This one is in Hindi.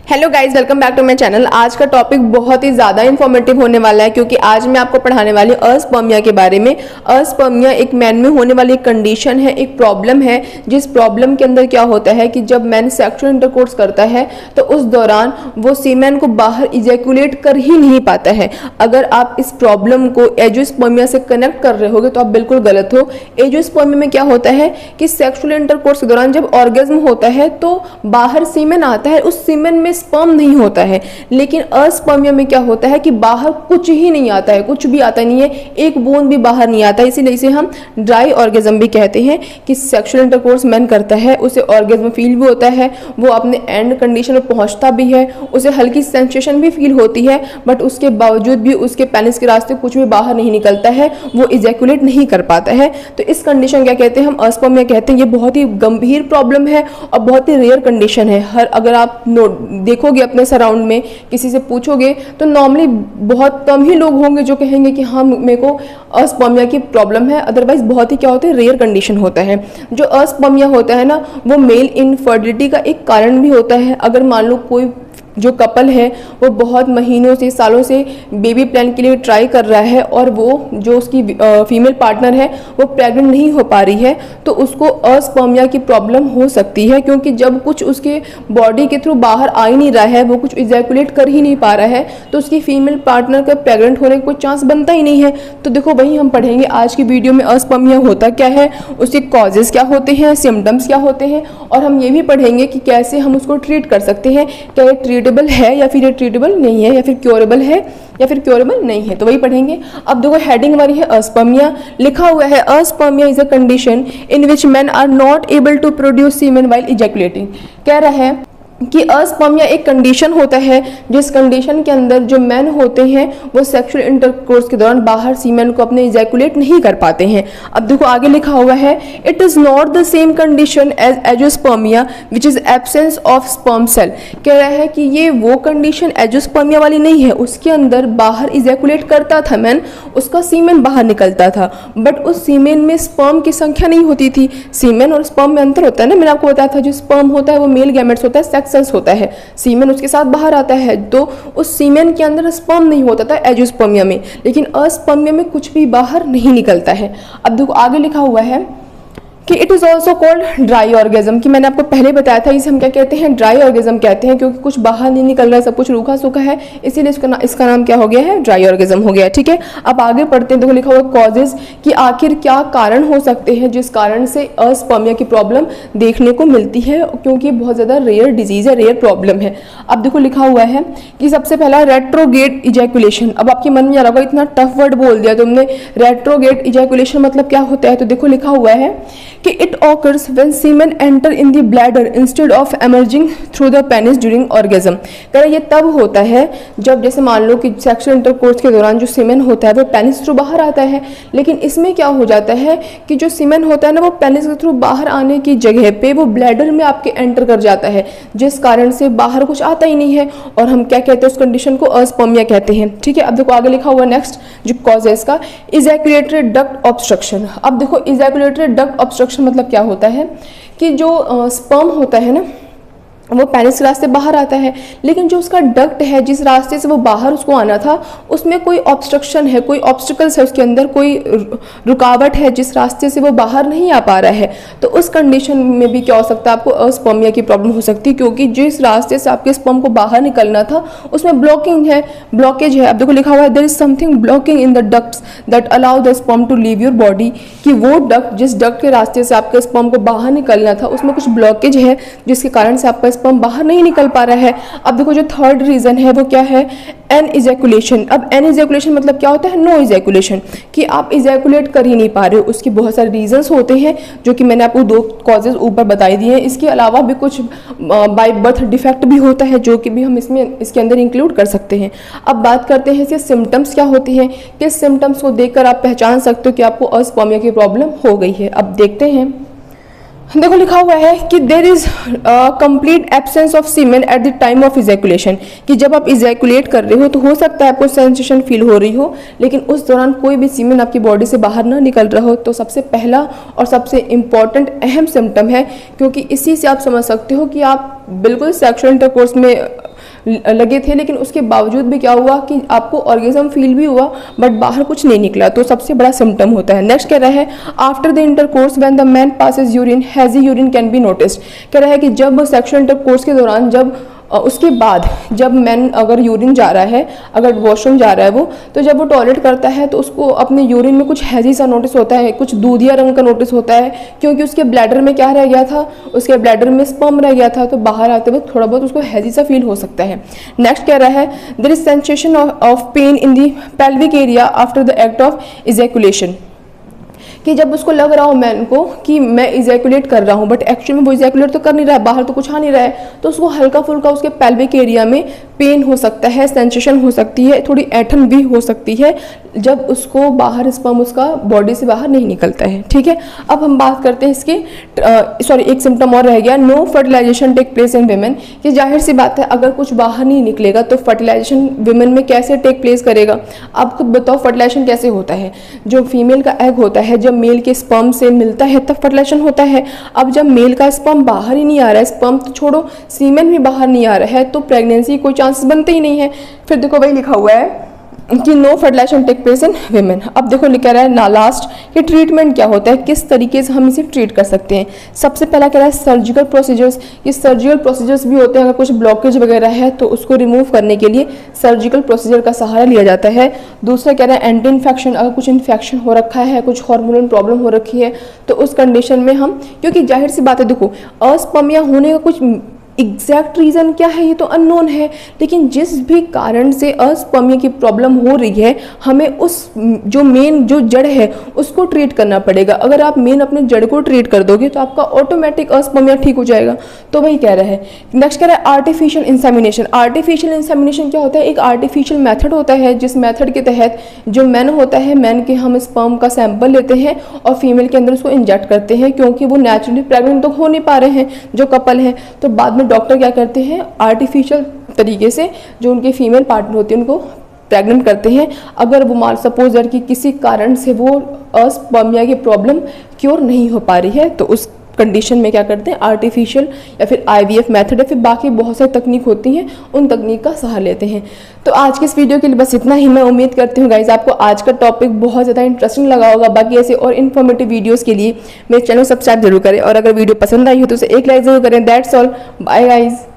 Hello guys, welcome back to my channel. आज का टॉपिक बहुत ही ज़्यादा इन्फॉर्मेटिव होने वाला है क्योंकि आज मैं आपको पढ़ाने वाली हूँ अस्पर्मिया के बारे में। अस्पर्मिया एक मैन में होने वाली एक कंडीशन है, एक प्रॉब्लम है, जिस प्रॉब्लम के अंदर क्या होता है कि जब मैन सेक्सुअल इंटरकोर्स करता है तो उस दौरान वो सीमेन को बाहर इजैकुलेट कर ही नहीं पाता है। अगर आप इस प्रॉब्लम को एंजियोस्पर्मिया से कनेक्ट कर रहे होगे तो आप बिल्कुल गलत हो। एंजियोस्पर्मिया में क्या होता है कि सेक्सुअल इंटरकोर्स के दौरान जब ऑर्गेज्म होता है तो बाहर सीमेन आता है, उस सीमेन में स्पर्म नहीं होता है। लेकिन अस्पर्मिया में क्या होता है कि बाहर कुछ ही नहीं आता है, कुछ भी आता नहीं है, एक बूंद भी बाहर नहीं आता। इसीलिए इसे हम ड्राई ऑर्गेज्म भी कहते हैं कि सेक्सुअल इंटरकोर्स मैन करता है, उसे ऑर्गेज्म फील भी होता है, वो अपने एंड कंडीशन में पहुंचता भी है, उसे हल्की सेंसेशन भी फील होती है, बट उसके बावजूद भी उसके पेनिस के रास्ते कुछ भी बाहर नहीं निकलता है, वो इजैकुलेट नहीं कर पाता है। तो इस कंडीशन क्या कहते हैं, हम अस्पर्मिया कहते हैं। ये बहुत ही गंभीर प्रॉब्लम है और बहुत ही रेयर कंडीशन है। अगर आप देखोगे अपने सराउंड में, किसी से पूछोगे तो नॉर्मली बहुत कम ही लोग होंगे जो कहेंगे कि हाँ मेरे को अस्पर्मिया की प्रॉब्लम है। अदरवाइज बहुत ही क्या होता है, रेयर कंडीशन होता है। जो अस्पर्मिया होता है ना, वो मेल इनफर्टिलिटी का एक कारण भी होता है। अगर मान लो कोई जो कपल है वो बहुत महीनों से सालों से बेबी प्लान के लिए ट्राई कर रहा है और वो जो उसकी फीमेल पार्टनर है वो प्रेग्नेंट नहीं हो पा रही है, तो उसको अस्पर्मिया की प्रॉब्लम हो सकती है। क्योंकि जब कुछ उसके बॉडी के थ्रू बाहर आ ही नहीं रहा है, वो कुछ इजैकुलेट कर ही नहीं पा रहा है, तो उसकी फीमेल पार्टनर का प्रेग्नेंट होने का कोई चांस बनता ही नहीं है। तो देखो वही हम पढ़ेंगे आज की वीडियो में, अस्पर्मिया होता क्या है, उसके कॉजेज क्या होते हैं, सिम्टम्स क्या होते हैं, और हम ये भी पढ़ेंगे कि कैसे हम उसको ट्रीट कर सकते हैं। क्या ये ट्रीटेबल है या फिर ये ट्रीटेबल नहीं है, या फिर क्योरेबल है या फिर क्योरेबल नहीं है, तो वही पढ़ेंगे। अब देखो हेडिंग हमारी है अस्पर्मिया। लिखा हुआ है aspermia is a condition in which men are not able to produce semen while ejaculating. कह रहा है कि अस्पर्मिया एक कंडीशन होता है जिस कंडीशन के अंदर जो मैन होते हैं वो सेक्सुअल इंटरकोर्स के दौरान बाहर सीमेन को अपने इजैकुलेट नहीं कर पाते हैं। अब देखो आगे लिखा हुआ है, it is not the same condition as azoospermia which is absence of sperm cell. कह रहा है कि ये वो कंडीशन एंजियोस्पर्मिया वाली नहीं है, उसके अंदर बाहर इजैकुलेट करता था मैन, उसका सीमेन बाहर निकलता था, बट उस सीमेन में स्पर्म की संख्या नहीं होती थी। सीमेन और स्पर्म में अंतर होता है ना, मैंने आपको बताया था। जो स्पर्म होता है वो मेल गैमेट्स होता है, सेक्स सेल्स होता है, सीमेन उसके साथ बाहर आता है, तो उस सीमेन के अंदर स्पर्म नहीं होता था एंजियोस्पर्मिया में। लेकिन अस्पर्मिया में कुछ भी बाहर नहीं निकलता है। अब देखो आगे लिखा हुआ है कि it is also called dry orgasm, कि मैंने आपको पहले बताया था इसे हम क्या कहते हैं, ड्राई ऑर्गेज्म कहते हैं, क्योंकि कुछ बाहर नहीं निकल रहा है, सब कुछ रूखा सूखा है, इसीलिए इसका नाम क्या हो गया है, ड्राई ऑर्गेज्म हो गया। ठीक है, अब आगे पढ़ते हैं। देखो लिखा हुआ कॉजेज, कि आखिर क्या कारण हो सकते हैं जिस कारण से अस्पर्मिया की प्रॉब्लम देखने को मिलती है, क्योंकि बहुत ज़्यादा रेयर डिजीज है, रेयर प्रॉब्लम है। अब देखो लिखा हुआ है कि सबसे पहला रेट्रोग्रेड इजैकुलेशन। अब आपके मन में आ रहा होगा इतना टफ वर्ड बोल दिया तुमने, रेट्रोग्रेड इजैकुलेशन मतलब क्या होता है। तो देखो लिखा हुआ है कि it occurs when semen enter in the bladder instead of emerging through the penis during orgasm। कह रहा ये तब होता है जब जैसे मान लो कि सेक्सुअल इंटरकोर्स के दौरान जो सीमेन होता है वो पेनिस थ्रू बाहर आता है, लेकिन इसमें क्या हो जाता है कि जो सीमेन होता है ना वो पेनिस के थ्रू बाहर आने की जगह पे वो ब्लैडर में आपके एंटर कर जाता है, जिस कारण से बाहर कुछ आता ही नहीं है, और हम क्या कहते हैं उस कंडीशन को अस्पर्मिया कहते हैं। ठीक है, अब देखो आगे लिखा हुआ नेक्स्ट जो कॉज है इसका, इजैकुलेटरी डक्ट ऑब्स्ट्रक्शन। अब देखो इजैकुलेटरी डक्ट ऑब्स्ट्रक्शन मतलब क्या होता है कि जो स्पर्म होता है ना वो पेनिस के रास्ते बाहर आता है, लेकिन जो उसका डक्ट है जिस रास्ते से वो बाहर उसको आना था उसमें कोई ऑब्स्ट्रक्शन है, कोई ऑब्स्टिकल्स है, उसके अंदर कोई रुकावट है जिस रास्ते से वो बाहर नहीं आ पा रहा है। तो उस कंडीशन में भी क्या हो सकता है, आपको अस्पर्मिया की प्रॉब्लम हो सकती है, क्योंकि जिस रास्ते से आपके स्पर्म को बाहर निकलना था उसमें ब्लॉकिंग है, ब्लॉकेज है। अब देखो लिखा हुआ है there is something blocking in the ducts that allow the sperm to leave your body, कि वो डक्ट जिस डक्ट के रास्ते से आपके स्पर्म को बाहर निकलना था उसमें कुछ ब्लॉकेज है जिसके कारण से आपका स्पर्म बाहर नहीं निकल पा रहा है। अब देखो जो थर्ड रीजन है वो क्या है, एन इजैकुलेशन। अब एन इजैकुलेशन मतलब क्या होता है, नो इजैकुलेशन, कि आप इजैकुलेट कर ही नहीं पा रहे हो। उसके बहुत सारे रीजंस होते हैं जो कि मैंने आपको 2 कॉजेज ऊपर बताई दिए हैं। इसके अलावा भी कुछ बाय बर्थ डिफेक्ट भी होता है जो कि भी हम इसके अंदर इंक्लूड कर सकते हैं। अब बात करते हैं इसके सिम्टम्स क्या होते हैं, किस सिम्टम्स को देखकर आप पहचान सकते हो कि आपको अस्पर्मिया की प्रॉब्लम हो गई है। अब देखते हैं। देखो लिखा हुआ है कि there is complete absence of semen at the time of ejaculation, कि जब आप इजैकुलेट कर रहे हो तो हो सकता है आपको सेंसेशन फील हो रही हो, लेकिन उस दौरान कोई भी सीमेन आपकी बॉडी से बाहर ना निकल रहा हो। तो सबसे पहला और सबसे इम्पॉर्टेंट अहम सिम्टम है, क्योंकि इसी से आप समझ सकते हो कि आप बिल्कुल सेक्सुअल इंटरकोर्स में लगे थे, लेकिन उसके बावजूद भी क्या हुआ कि आपको ऑर्गेजम फील भी हुआ बट बाहर कुछ नहीं निकला, तो सबसे बड़ा सिम्टम होता है। नेक्स्ट कह रहा है after the intercourse when the man passes urine hazy urine can be noticed. कह रहा है कि जब सेक्सुअल इंटरकोर्स के दौरान जब उसके बाद जब मैन अगर यूरिन जा रहा है, अगर वॉशरूम जा रहा है वो, तो जब वो टॉयलेट करता है तो उसको अपने यूरिन में कुछ हैजी सा नोटिस होता है, कुछ दूधिया रंग का नोटिस होता है, क्योंकि उसके ब्लैडर में क्या रह गया था, उसके ब्लैडर में स्पर्म रह गया था, तो बाहर आते वक्त थोड़ा बहुत उसको हैजी सा फील हो सकता है। नेक्स्ट कह रहा है there is sensation of pain in the pelvic area after the act of ejaculation, कि जब उसको लग रहा हो मैन को कि मैं इजैकुलेट कर रहा हूँ बट एक्चुअली में वो इजैकुलेट तो कर नहीं रहा है, बाहर तो कुछ आ नहीं रहा है, तो उसको हल्का फुल्का उसके पेल्विक एरिया में पेन हो सकता है, सेंसेशन हो सकती है, थोड़ी ऐठन भी हो सकती है जब उसको बाहर स्पर्म उसका बॉडी से बाहर नहीं निकलता है। ठीक है, अब हम बात करते हैं इसके एक सिम्टम और रह गया, no fertilisation take place in women, कि जाहिर सी बात है अगर कुछ बाहर नहीं निकलेगा तो फर्टिलाइजेशन विमेन में कैसे टेक प्लेस करेगा। आप खुद बताओ फर्टिलाइजेशन कैसे होता है, जो फीमेल का एग होता है जब मेल के स्पर्म से मिलता है तब फर्टिलाइजेशन होता है। अब जब मेल का स्पर्म बाहर ही नहीं आ रहा है, स्पर्म तो छोड़ो सीमेन भी बाहर नहीं आ रहा है, तो प्रेगनेंसी कोई चांसेस बनते ही नहीं है। फिर देखो वही लिखा हुआ है कि no fertilisation take place in women. अब देखो लिखा रहा है ना लास्ट कि ट्रीटमेंट क्या होता है, किस तरीके से हम इसे ट्रीट कर सकते हैं। सबसे पहला कह रहा है सर्जिकल प्रोसीजर्स, ये सर्जिकल प्रोसीजर्स भी होते हैं, अगर कुछ ब्लॉकेज वगैरह है तो उसको रिमूव करने के लिए सर्जिकल प्रोसीजर का सहारा लिया जाता है। दूसरा कह रहा है एंटी इन्फेक्शन, अगर कुछ इन्फेक्शन हो रखा है, कुछ हार्मोनल प्रॉब्लम हो रखी है तो उस कंडीशन में हम, क्योंकि जाहिर सी बात है देखो अस्पर्मिया होने का कुछ एग्जैक्ट रीज़न क्या है ये तो अननोन है, लेकिन जिस भी कारण से अस्पर्मिया की प्रॉब्लम हो रही है हमें उस जो मेन जो जड़ है उसको ट्रीट करना पड़ेगा। अगर आप मेन अपने जड़ को ट्रीट कर दोगे तो आपका ऑटोमेटिक अस्पर्मिया ठीक हो जाएगा। तो वही कह रहा है। नेक्स्ट कह रहा है आर्टिफिशियल इंसेमिनेशन। आर्टिफिशियल इंसेमिनेशन क्या होता है, एक आर्टिफिशियल मेथड होता है जिस मेथड के तहत जो मैन होता है, मैन के हम स्पर्म का सैंपल लेते हैं और फीमेल के अंदर उसको इंजेक्ट करते हैं, क्योंकि वो नेचुरली प्रेग्नेंट तो हो नहीं पा रहे हैं जो कपल हैं, तो बाद में डॉक्टर क्या करते हैं आर्टिफिशियल तरीके से जो उनके फीमेल पार्टनर होते हैं उनको प्रेग्नेंट करते हैं। अगर वो मान सपोज कि किसी कारण से वो अस्पर्मिया की प्रॉब्लम क्योर नहीं हो पा रही है तो उस कंडीशन में क्या करते हैं आर्टिफिशियल या फिर IVF मेथड या फिर बाकी बहुत सारी तकनीक होती हैं, उन तकनीक का सहारा लेते हैं। तो आज के इस वीडियो के लिए बस इतना ही। मैं उम्मीद करती हूँ गाइज आपको आज का टॉपिक बहुत ज़्यादा इंटरेस्टिंग लगा होगा। बाकी ऐसे और इन्फॉर्मेटिव वीडियोज़ के लिए मेरे चैनल सब्सक्राइब जरूर करें और अगर वीडियो पसंद आई हो तो उसे एक लाइक जरूर करें। That's all, bye guys.